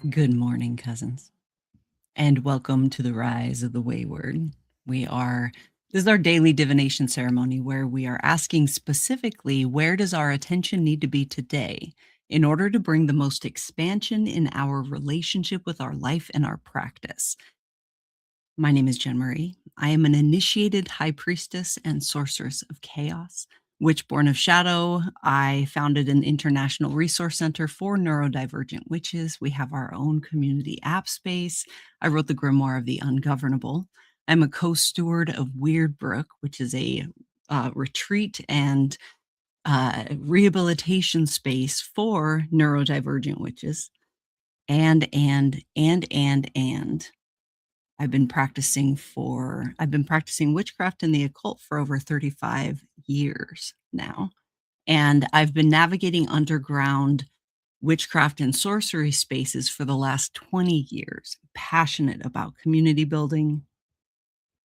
Good morning, cousins, and welcome to the Rise of the Wayward. This is our daily divination ceremony where we are asking specifically, where does our attention need to be today in order to bring the most expansion in our relationship with our life and our practice? My name is Jen Marie. I am an initiated high priestess and sorceress of chaos. Witchborn of Shadow. I founded an international resource center for neurodivergent witches. We have our own community app space. I wrote the Grimoire of the Ungovernable. I'm a co-steward of Weird Brook, which is a retreat and rehabilitation space for neurodivergent witches. And I've been practicing witchcraft and the occult for over 35 years now. And I've been navigating underground witchcraft and sorcery spaces for the last 20 years, passionate about community building.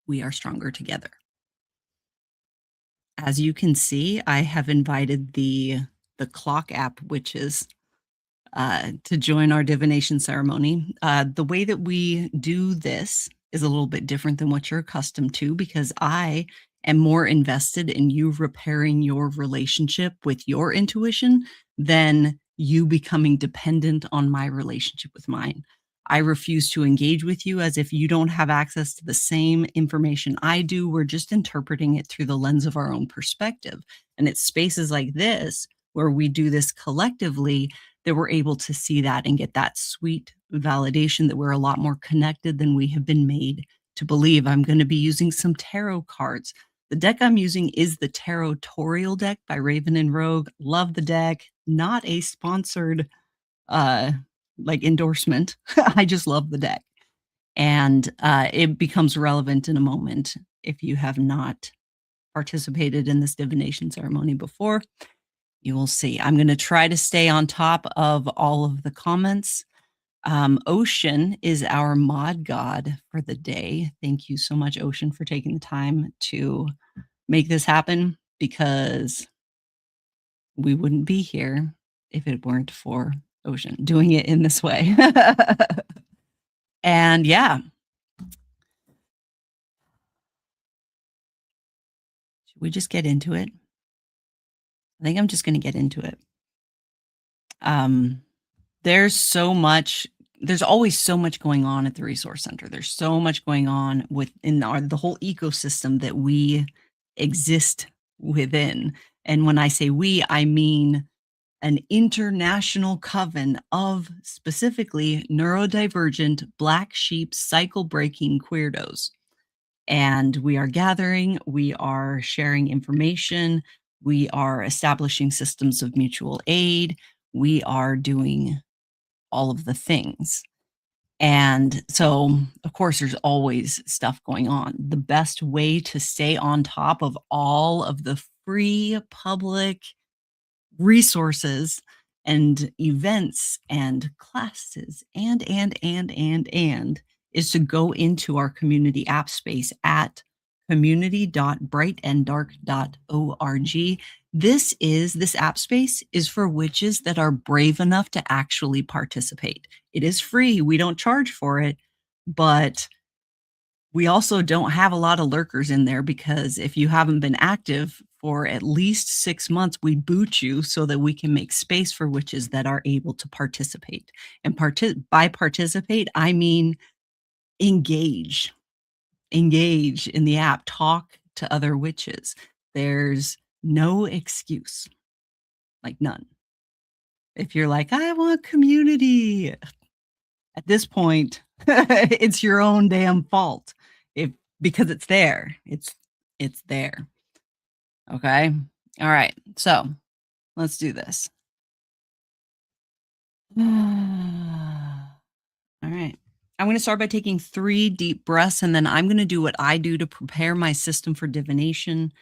We are stronger together. As you can see, I have invited the clock app witches to join our divination ceremony. The way that we do this is a little bit different than what you're accustomed to, because I am more invested in you repairing your relationship with your intuition than you becoming dependent on my relationship with mine. I refuse to engage with you as if you don't have access to the same information I do. We're just interpreting it through the lens of our own perspective. And it's spaces like this where we do this collectively that we're able to see that and get that sweet validation that we're a lot more connected than we have been made to believe. I'm going to be using some tarot cards. The deck I'm using is the Tarotorial deck by Raven and Rogue. Love the deck. Not a sponsored endorsement. I just love the deck. And it becomes relevant in a moment if you have not participated in this divination ceremony before. You will see. I'm going to try to stay on top of all of the comments. Ocean is our mod god for the day. Thank you so much, Ocean, for taking the time to make this happen, because we wouldn't be here if it weren't for Ocean doing it in this way. And yeah. Should we just get into it? I think I'm just going to get into it. There's always so much going on at the resource center. There's so much going on within the whole ecosystem that we exist within. And when I say we, I mean an international coven of specifically neurodivergent, black sheep, cycle-breaking queerdos. And we are gathering, we are sharing information, we are establishing systems of mutual aid, we are doing all of the things. And so, of course, there's always stuff going on. The best way to stay on top of all of the free public resources and events and classes and is to go into our community app space at community.brightanddark.org. This app space is for witches that are brave enough to actually participate. It is free. We don't charge for it, but we also don't have a lot of lurkers in there because if you haven't been active for at least 6 months, we boot you so that we can make space for witches that are able to participate. And by participate, I mean engage. Engage in the app, talk to other witches. There's no excuse, like none. If you're like, "I want community," at this point, it's your own damn fault. If because it's there. It's there. Okay? All right. So, let's do this. All right. I'm going to start by taking 3 deep breaths, and then I'm going to do what I do to prepare my system for divination.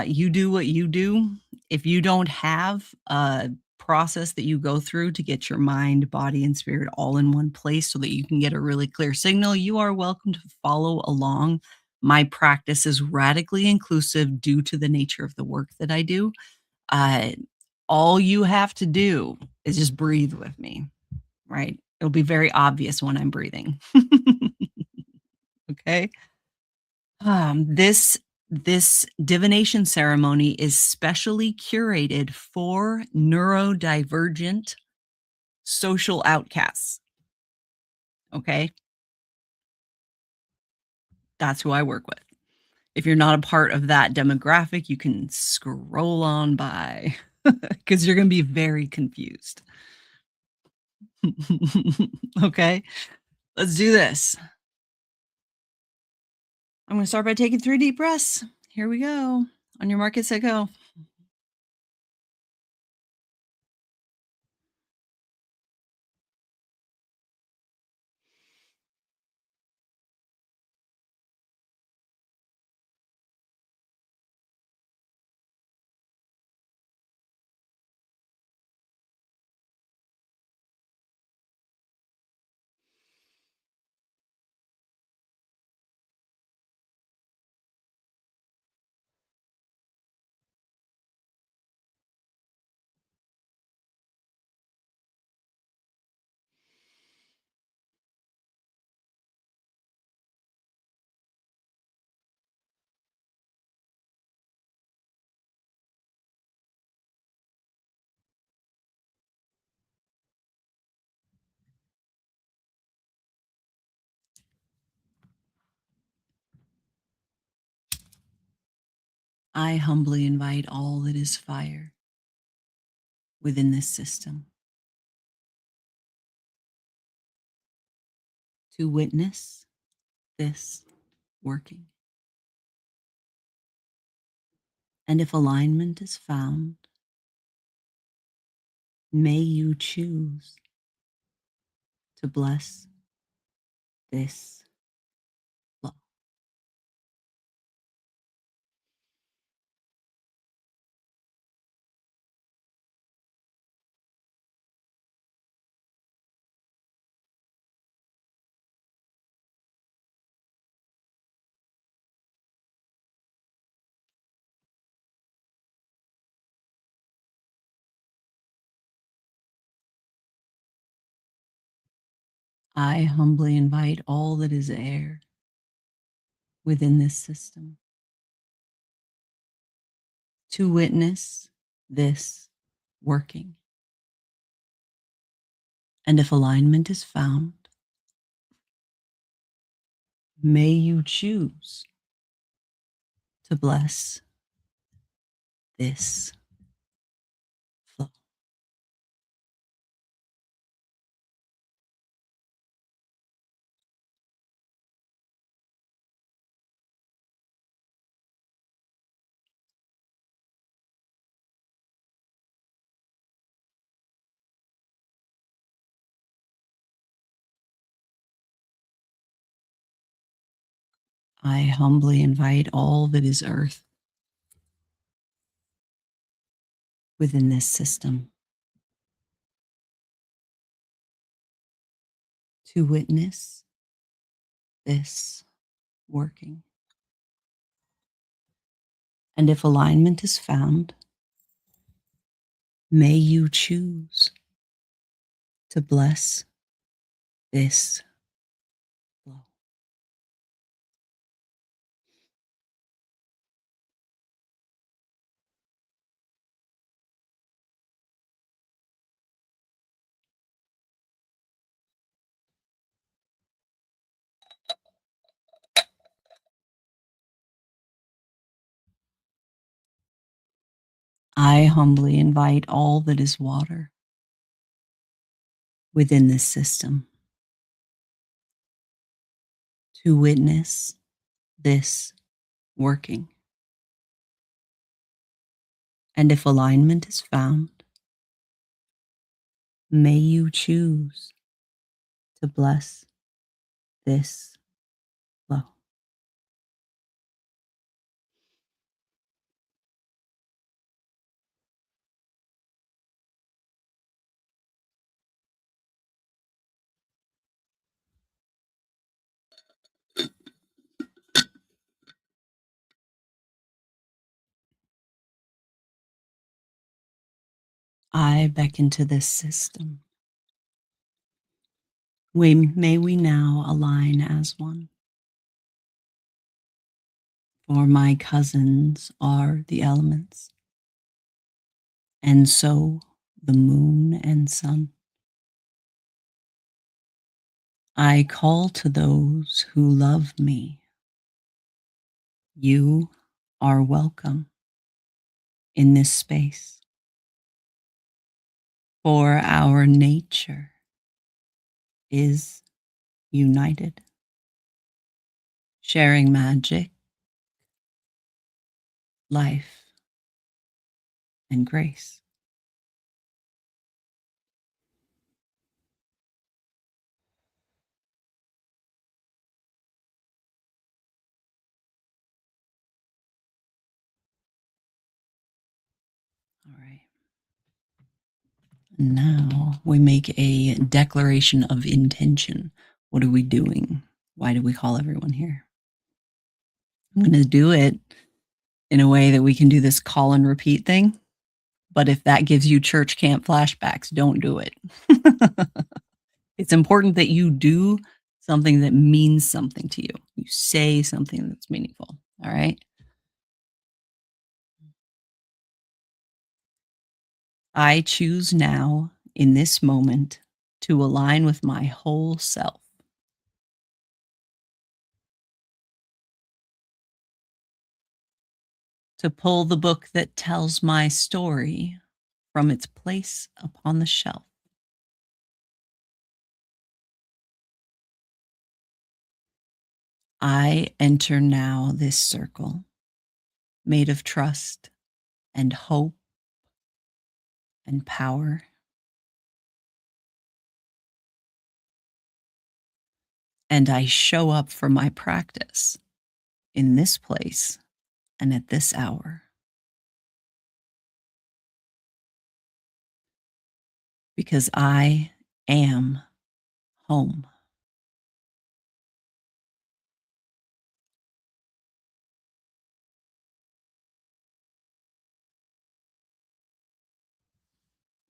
You do what you do. If you don't have a process that you go through to get your mind, body, and spirit all in one place so that you can get a really clear signal, you are welcome to follow along. My practice is radically inclusive due to the nature of the work that I do. Uh, all you have to do is just breathe with me, right? It'll be very obvious when I'm breathing. Okay. This divination ceremony is specially curated for neurodivergent social outcasts. Okay. That's who I work with. If you're not a part of that demographic, you can scroll on by because you're going to be very confused. Okay. Let's do this. I'm going to start by taking 3 deep breaths. Here we go. On your mark, get set, go. I humbly invite all that is fire within this system to witness this working. And if alignment is found, may you choose to bless this flow. I humbly invite all that is air within this system to witness this working. And if alignment is found, may you choose to bless this flow. I humbly invite all that is earth within this system to witness this working. And if alignment is found, may you choose to bless this flow. I humbly invite all that is water within this system to witness this working. And if alignment is found, may you choose to bless this flow. I beckon to this system. May we now align as one. For my cousins are the elements, and so the moon and sun. I call to those who love me. You are welcome in this space. For our nature is united, sharing magic, life, and grace. All right. Now we make a declaration of intention. What are we doing? Why do we call everyone here? I'm going to do it in a way that we can do this call and repeat thing. But if that gives you church camp flashbacks, don't do it. It's important that you do something that means something to you. You say something that's meaningful. All right. I choose now in this moment to align with my whole self, to pull the book that tells my story from its place upon the shelf. I enter now this circle made of trust and hope and power. And I show up for my practice in this place and at this hour. Because I am home.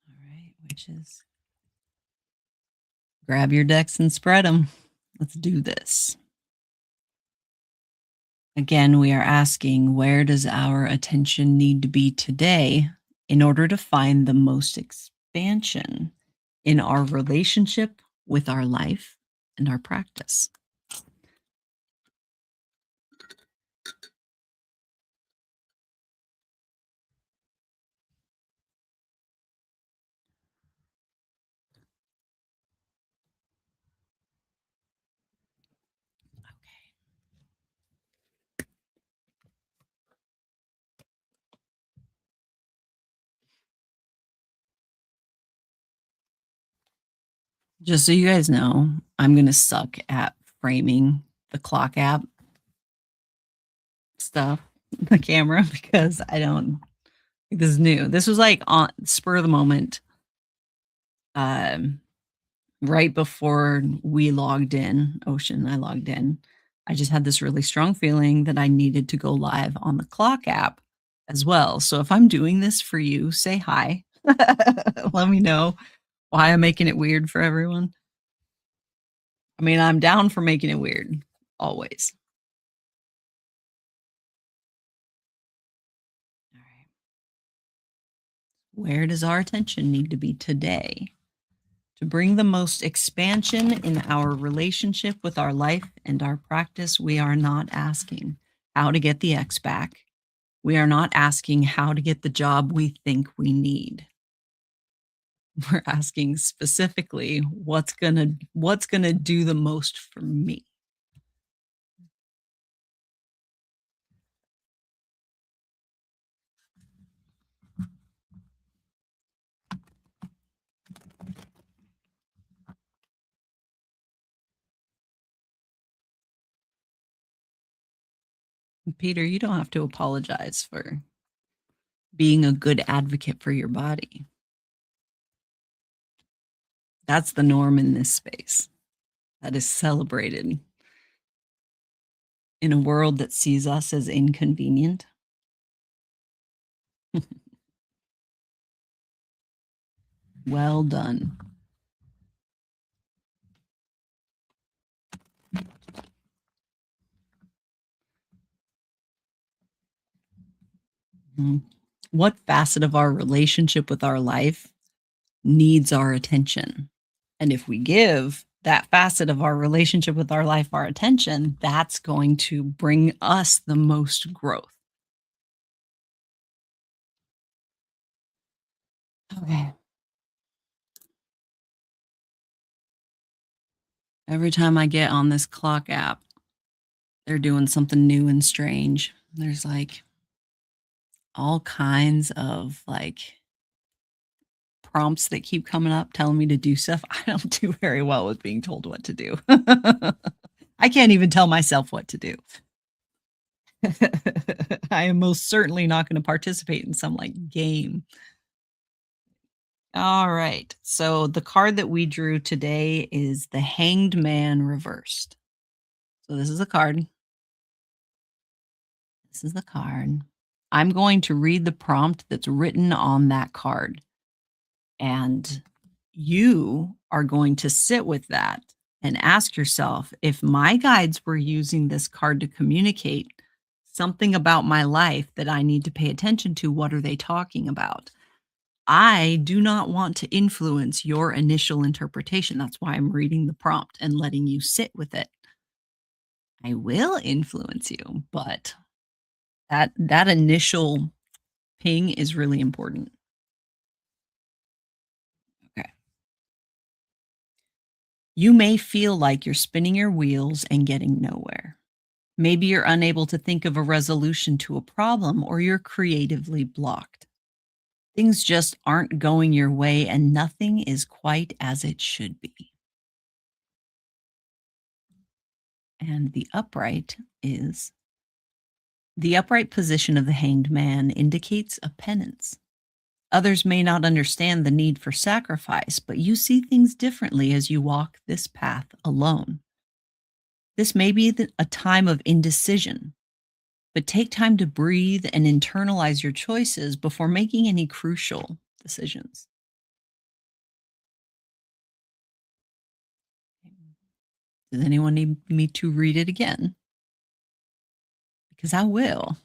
All right, witches. Grab your decks and spread them. Let's do this. Again, we are asking, where does our attention need to be today in order to find the most expansion in our relationship with our life and our practice? Just so you guys know, I'm going to suck at framing the clock app stuff, the camera, because I don't, this is new. This was like on spur of the moment. Right before we logged in, Ocean and I logged in, I just had this really strong feeling that I needed to go live on the clock app as well. So if I'm doing this for you, say hi. Let me know why I'm making it weird for everyone. I mean, I'm down for making it weird always. All right. Where does our attention need to be today to bring the most expansion in our relationship with our life and our practice? We are not asking how to get the X back. We are not asking how to get the job we think we need. We're asking specifically what's gonna do the most for me. Peter, you don't have to apologize for being a good advocate for your body. That's the norm in this space. That is celebrated in a world that sees us as inconvenient. Well done. Mhm. What facet of our relationship with our life needs our attention? And if we give that facet of our relationship with our life our attention, that's going to bring us the most growth. Okay. Every time I get on this clock app, they're doing something new and strange. There's like all kinds of like prompts that keep coming up telling me to do stuff. I don't do very well with being told what to do. I can't even tell myself what to do. I am most certainly not going to participate in some like game. All right. So the card that we drew today is the Hanged Man reversed. So this is a card. This is the card. I'm going to read the prompt that's written on that card. And you are going to sit with that and ask yourself, if my guides were using this card to communicate something about my life that I need to pay attention to, what are they talking about? I do not want to influence your initial interpretation. That's why I'm reading the prompt and letting you sit with it. I will influence you, but that initial ping is really important. Okay. You may feel like you're spinning your wheels and getting nowhere. Maybe you're unable to think of a resolution to a problem, or you're creatively blocked. Things just aren't going your way and nothing is quite as it should be. And the upright position of the hanged man indicates a penance. Others may not understand the need for sacrifice, but you see things differently as you walk this path alone. This may be a time of indecision, but take time to breathe and internalize your choices before making any crucial decisions. Does anyone need me to read it again? Because I will.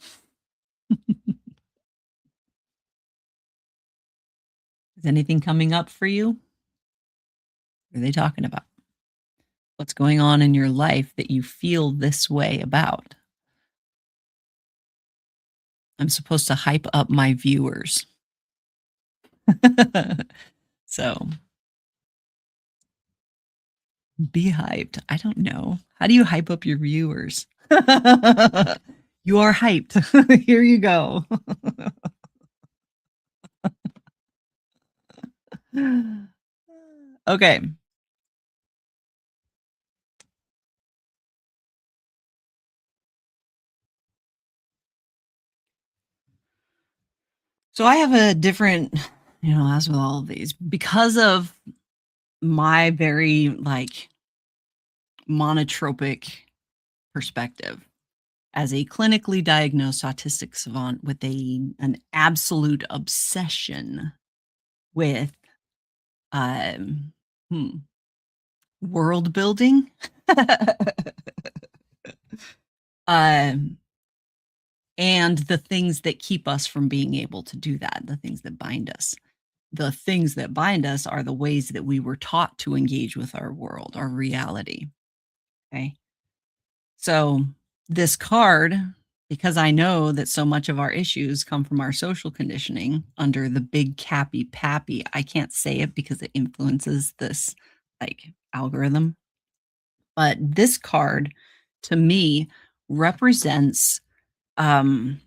Is anything coming up for you? What are they talking about? What's going on in your life that you feel this way about? I'm supposed to hype up my viewers. So be hyped. I don't know. How do you hype up your viewers? You are hyped. Here you go. Okay. So I have a different, as with all of these, because of my very like monotropic perspective, as a clinically diagnosed autistic savant with an absolute obsession with um, hmm, world building, um, and the things that keep us from being able to do that, the things that bind us. The things that bind us are the ways that we were taught to engage with our world, our reality. Okay. So, this card, because I know that so much of our issues come from our social conditioning under the big cappy pappy, I can't say it because it influences this like algorithm. But this card to me represents um,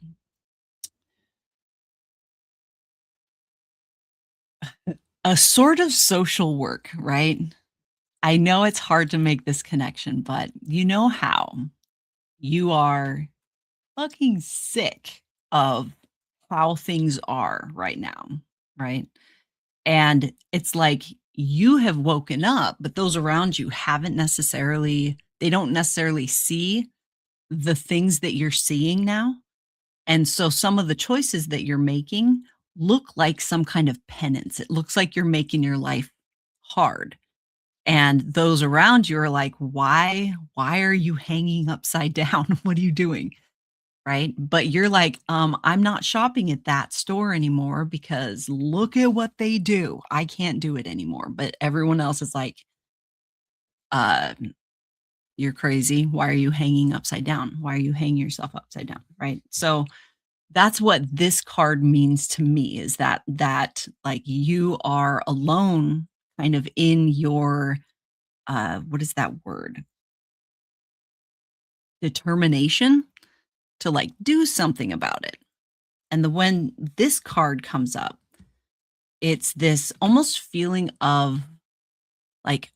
a sort of social work, right? I know it's hard to make this connection, but you know how you are fucking sick of how things are right now, right? And it's like you have woken up, but those around you haven't necessarily, they don't necessarily see the things that you're seeing now. And so some of the choices that you're making look like some kind of penance. It looks like you're making your life hard. And those around you are like, why are you hanging upside down? What are you doing? Right? But you're like, I'm not shopping at that store anymore because look at what they do. I can't do it anymore. But everyone else is like, uh, you're crazy. Why are you hanging upside down? Why are you hanging yourself upside down? Right. So that's what this card means to me is that like you are alone kind of in your what is that word? Determination to like do something about it. And when this card comes up, it's this almost feeling of like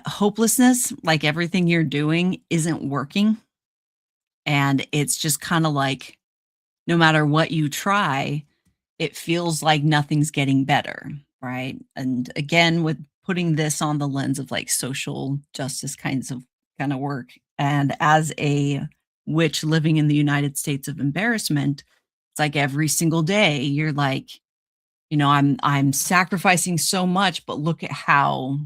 hopelessness, like everything you're doing isn't working. And it's just kind of like no matter what you try, it feels like nothing's getting better. Right. And again, with putting this on the lens of like social justice kind of work. And as a witch living in the United States of embarrassment, it's like every single day you're like, I'm sacrificing so much, but look at how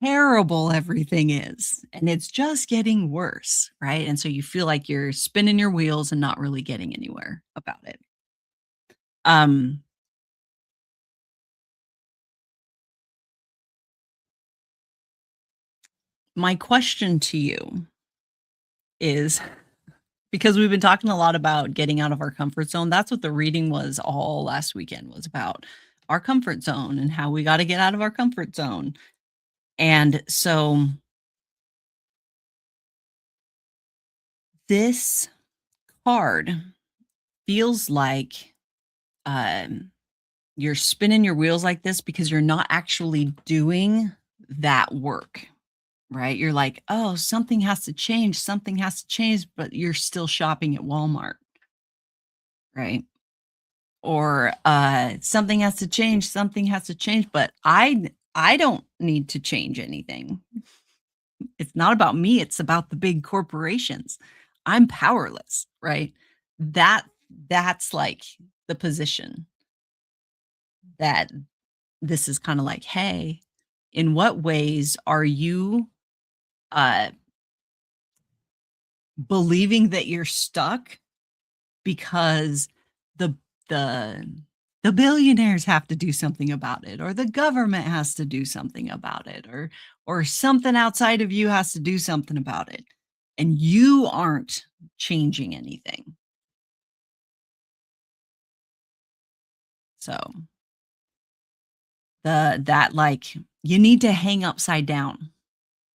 terrible everything is. And it's just getting worse, right? And so you feel like you're spinning your wheels and not really getting anywhere about it. Um, my question to you is because we've been talking a lot about getting out of our comfort zone. That's what the reading was all last weekend was about our comfort zone and how we got to get out of our comfort zone. And so this card feels like um, you're spinning your wheels like this because you're not actually doing that work, right? You're like, oh, something has to change, but you're still shopping at Walmart, right? Or something has to change, but I don't need to change anything. It's not about me, it's about the big corporations. I'm powerless, right? That that's like the position that this is kind of like, hey, in what ways are you uh believing that you're stuck because the the the billionaires have to do something about it or the government has to do something about it or something outside of you has to do something about it and you aren't changing anything. So that like you need to hang upside down.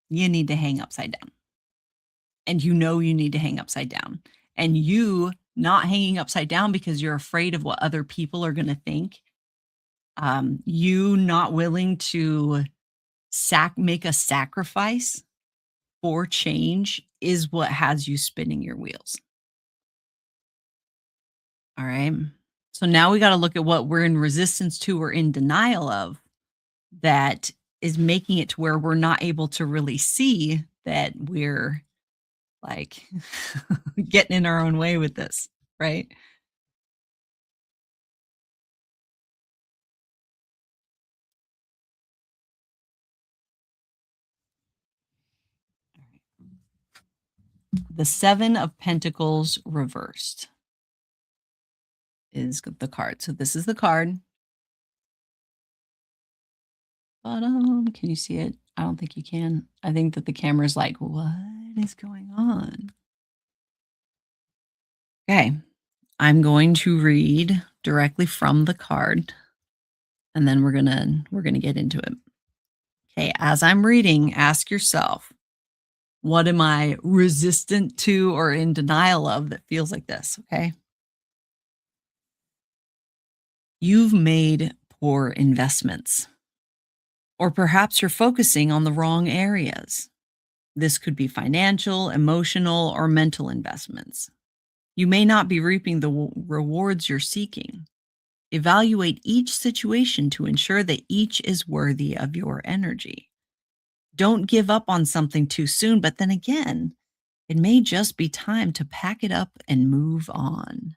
You need to hang upside down. And you need to hang upside down. And you not hanging upside down because you're afraid of what other people are going to think. You not willing to make a sacrifice for change is what has you spinning your wheels. All right. So now we got to look at what we're in resistance to or in denial of that is making it to where we're not able to really see that we're like getting in our own way with this, right? The 7 of Pentacles reversed is the card. So this is the card. Can you see it? I don't think you can. I think that the camera's like, what is going on? Okay. I'm going to read directly from the card, and then we're gonna get into it. Okay, as I'm reading, ask yourself, what am I resistant to or in denial of that feels like this? Okay. You've made poor investments, or perhaps you're focusing on the wrong areas. This could be financial, emotional, or mental investments. You may not be reaping the rewards you're seeking. Evaluate each situation to ensure that each is worthy of your energy. Don't give up on something too soon, but then again, it may just be time to pack it up and move on.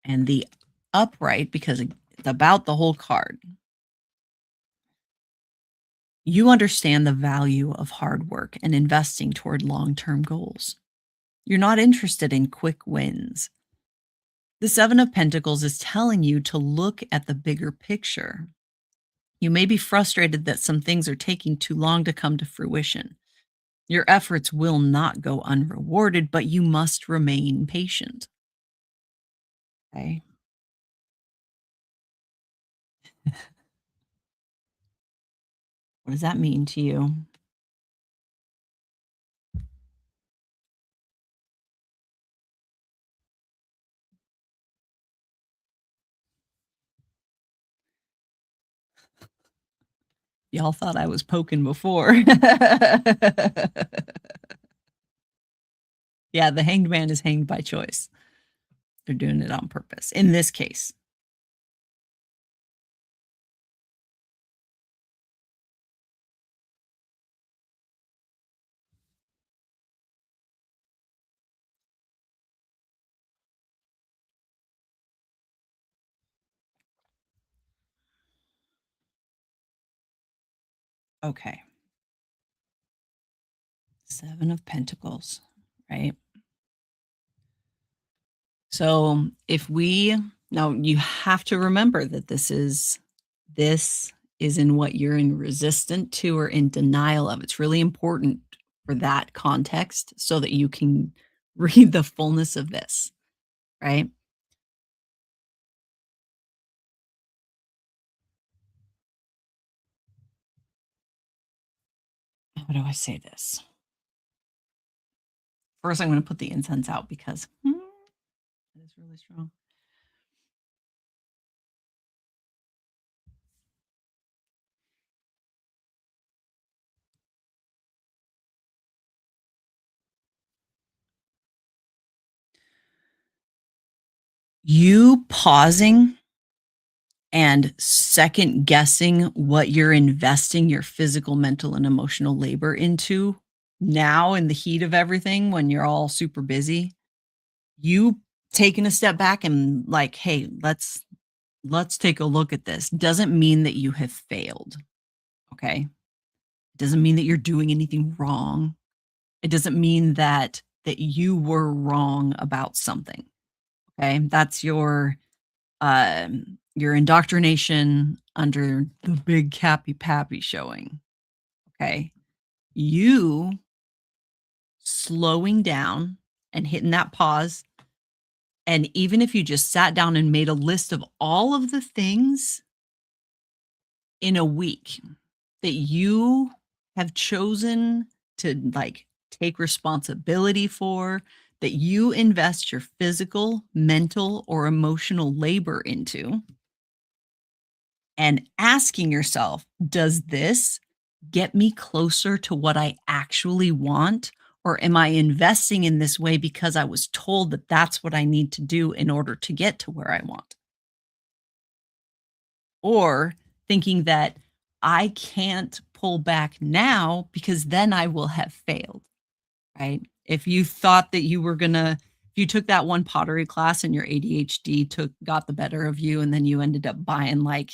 And the upright, because it's about the whole card, you understand the value of hard work and investing toward long term goals. You're not interested in quick wins. The 7 of Pentacles is telling you to look at the bigger picture. You may be frustrated that some things are taking too long to come to fruition. Your efforts will not go unrewarded, but you must remain patient. Okay. What does that mean to you? Y'all thought I was poking before. Yeah, the hanged man is hanged by choice. They're doing it on purpose in this case. Okay. 7 of Pentacles, right? So if we now you have to remember that this is in what you're in resistant to or in denial of. It's really important for that context so that you can read the fullness of this, right? How do I say this? First, I'm going to put the incense out because it is really strong. You pausing and second guessing what you're investing your physical, mental, and emotional labor into now in the heat of everything when you're all super busy, you taking a step back and like, hey, let's take a look at this doesn't mean that you have failed. Okay. It doesn't mean that you're doing anything wrong. It doesn't mean that you were wrong about something. Okay. That's your indoctrination under the big cappy pappy showing. Okay. You slowing down and hitting that pause. And even if you just sat down and made a list of all of the things in a week that you have chosen to like take responsibility for, that you invest your physical, mental, or emotional labor into, and asking yourself, does this get me closer to what I actually want? Or am I investing in this way because I was told that that's what I need to do in order to get to where I want? Or thinking that I can't pull back now because then I will have failed, right? If you thought that you were gonna if you took that one pottery class and your ADHD got the better of you, and then you ended up buying, like,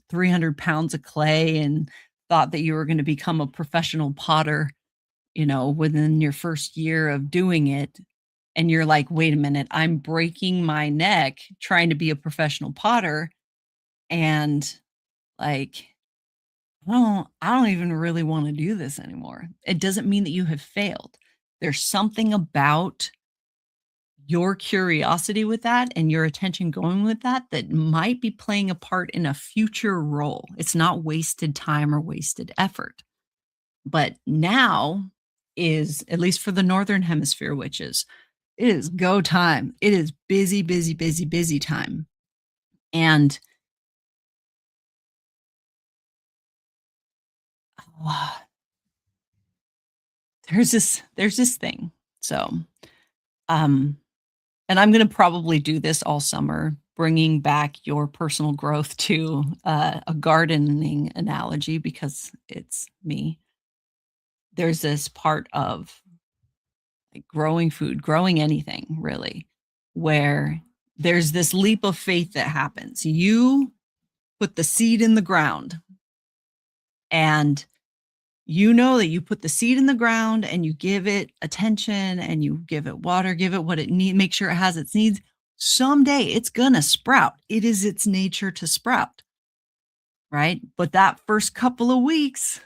300 pounds of clay and thought that you were gonna become a professional potter, within your first year of doing it, and you're like, "Wait a minute, I'm breaking my neck trying to be a professional potter, and, like, I don't even really wanna do this anymore." It doesn't mean that you have failed. There's something about your curiosity with that and your attention going with that that might be playing a part in a future role. It's not wasted time or wasted effort. But now is, at least for the Northern Hemisphere witches, it is go time. It is busy, busy, busy, busy time. And there's this thing. So, um, and I'm gonna probably do this all summer, bringing back your personal growth to a gardening analogy because it's me. There's this part of like growing food, growing anything really, where there's this leap of faith that happens. You put the seed in the ground and you know that you put the seed in the ground and you give it attention and you give it water, give it what it needs, make sure it has its needs. Someday it's going to sprout. It is its nature to sprout, right? But that first couple of weeks,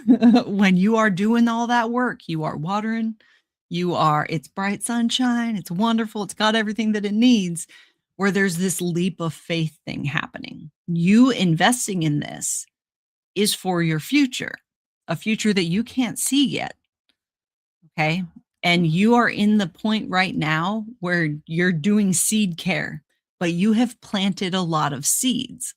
when you are doing all that work, you are watering, it's bright sunshine, it's wonderful, it's got everything that it needs, where there's this leap of faith thing happening. You investing in this is for your future, a future that you can't see yet. Okay. And you are in the point right now where you're doing seed care, but you have planted a lot of seeds,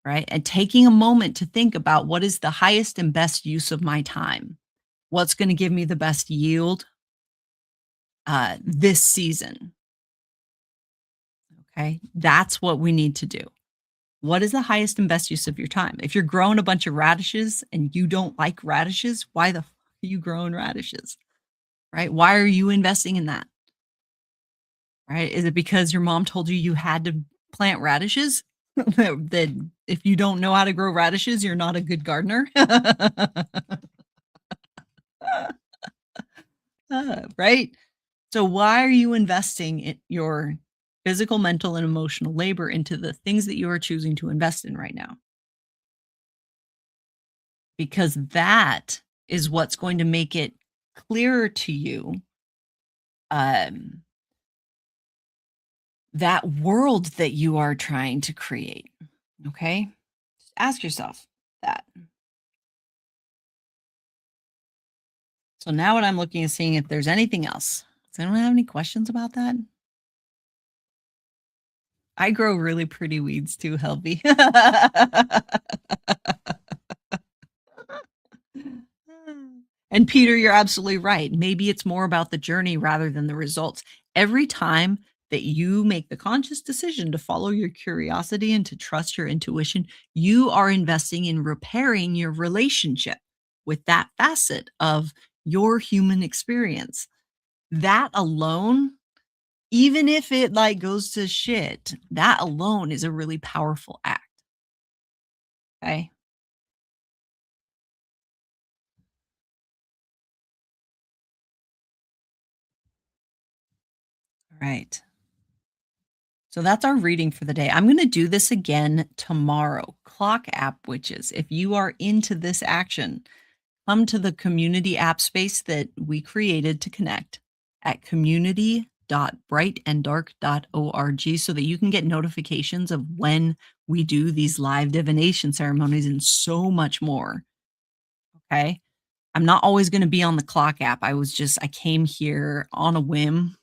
right? And taking a moment to think about what is the highest and best use of my time? What's going to give me the best yield this season? Okay. That's what we need to do. What is the highest and best use of your time? If you're growing a bunch of radishes and you don't like radishes, why the fuck are you growing radishes? Right? Why are you investing in that? Right? Is it because your mom told you you had to plant radishes? That if you don't know how to grow radishes, you're not a good gardener? Right? So why are you investing in your physical, mental, and emotional labor into the things that you are choosing to invest in right now? Because that is what's going to make it clearer to you, um, that world that you are trying to create. Okay? Just ask yourself that. So now what I'm looking at seeing if there's anything else. Does anyone have any questions about that? I grow really pretty weeds too, Helby. And Peter, you're absolutely right. Maybe it's more about the journey rather than the results. Every time that you make the conscious decision to follow your curiosity and to trust your intuition, you are investing in repairing your relationship with that facet of your human experience. That alone, even if it like goes to shit, that alone is a really powerful act. Okay. All right. So that's our reading for the day. I'm going to do this again tomorrow. Clock app witches. If you are into this action, come to the community app space that we created to connect at community.brightanddark.org so that you can get notifications of when we do these live divination ceremonies and so much more. Okay. I'm not always going to be on the clock app. I came here on a whim.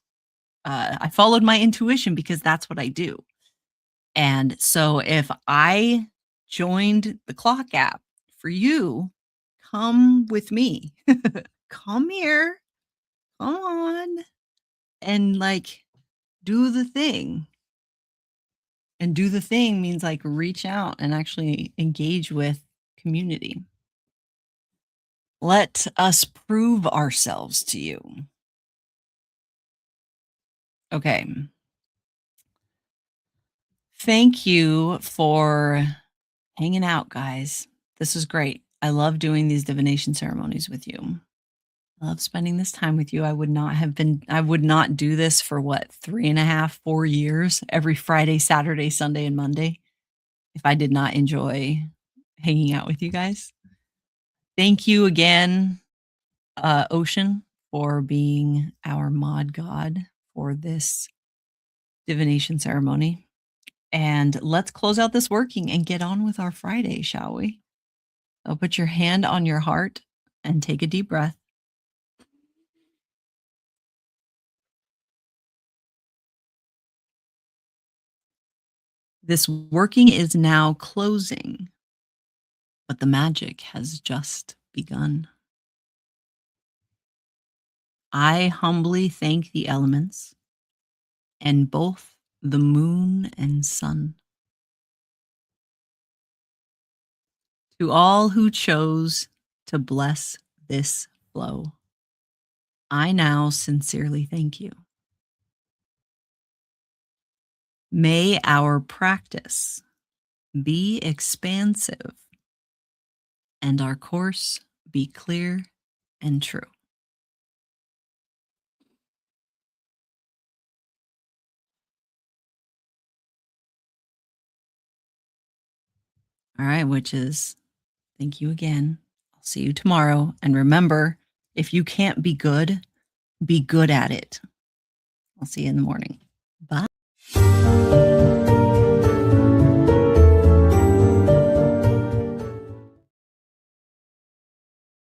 I followed my intuition because that's what I do. And so if I joined the clock app for you, come with me. Come here. Come on. And like do the thing. And do the thing means like reach out and actually engage with community. Let us prove ourselves to you. Okay. Thank you for hanging out, guys. This is great. I love doing these divination ceremonies with you. I love spending this time with you. I would not do this for what, 3.5, 4 years, every Friday, Saturday, Sunday, and Monday, if I did not enjoy hanging out with you guys. Thank you again, Ocean, for being our mod god for this divination ceremony. And let's close out this working and get on with our Friday, shall we? So put your hand on your heart and take a deep breath. This working is now closing, but the magic has just begun. I humbly thank the elements and both the moon and sun. To all who chose to bless this flow, I now sincerely thank you. May our practice be expansive and our course be clear and true. All right, witches, thank you again. I'll see you tomorrow. And remember, if you can't be good at it. I'll see you in the morning. Bye.